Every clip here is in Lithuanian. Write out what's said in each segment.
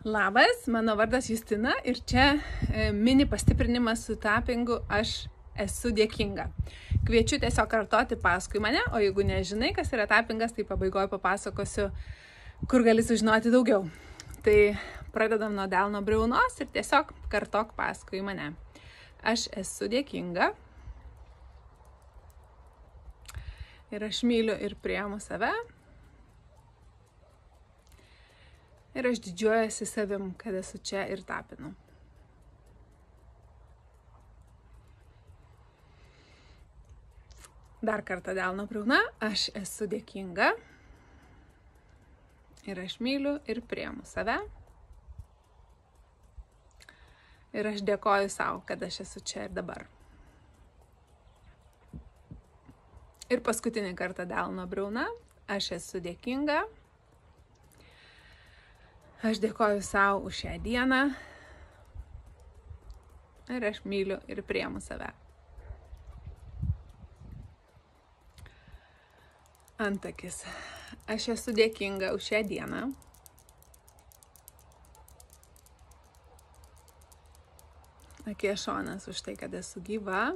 Labas, mano vardas Justina ir čia mini pastiprinimas su tapingu aš esu dėkinga. Kviečiu tiesiog kartoti paskui mane, o jeigu nežinai, kas yra tapingas, tai pabaigoje papasakosiu, kur gali sužinoti daugiau. Tai pradedam nuo delno briaunos ir tiesiog kartok paskui mane. Aš esu dėkinga ir aš myliu ir priimu save. Ir aš didžiuojasi savim, kad esu čia ir tapinu. Dar kartą delno briauna, aš esu dėkinga. Ir aš myliu ir priimu save. Ir aš dėkoju savo, kad aš esu čia ir dabar. Ir paskutinį kartą delno briauna, aš esu dėkinga. Aš dėkoju savo už šią dieną ir aš myliu ir priimu save. Antakis. Aš esu dėkinga už šią dieną. Akies šonas už tai, kad esu gyva.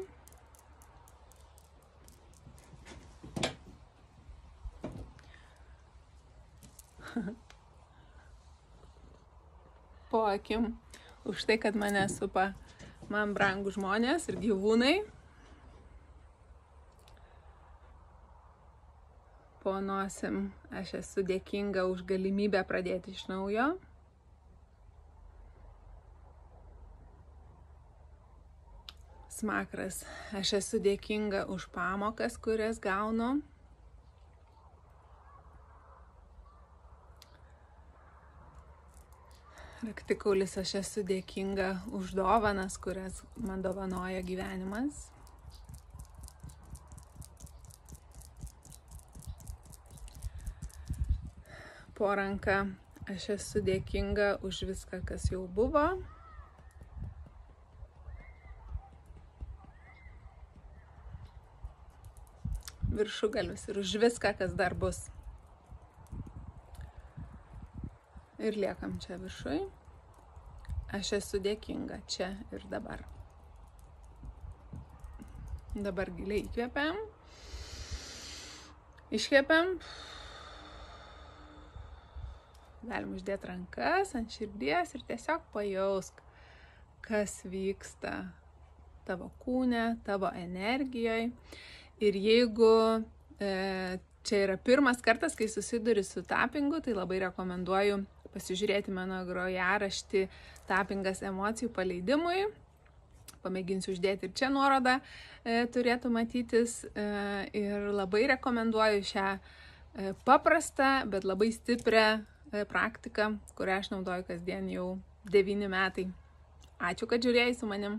Po akim už tai, kad mane supa man brangų žmonės ir gyvūnai. Po nosim aš esu dėkinga už galimybę pradėti iš naujo. Smakras. Aš esu dėkinga už pamokas, kurias gaunu. Raktikaulis, aš esu dėkinga už dovanas, kurias man dovanoja gyvenimas. Po ranka, aš esu dėkinga už viską, kas jau buvo. Viršugalis ir už viską, kas dar bus. Ir liekam čia viršui. Aš esu dėkinga čia ir dabar. Dabar giliai įkvepiam. Iškvepiam. Galim uždėti rankas ant širdies ir tiesiog pajausk, kas vyksta tavo kūne, tavo energijoje. Ir jeigu čia yra pirmas kartas, kai susiduri su tapingu, tai labai rekomenduoju pasižiūrėti mano grojaraštį tapingas emocijų paleidimui. Pamėginsiu uždėti ir čia nuorodą, turėtų matytis. Ir labai rekomenduoju šią paprastą, bet labai stiprią praktiką, kurią aš naudoju kasdien jau 9 metai. Ačiū, kad žiūrėjai su manim.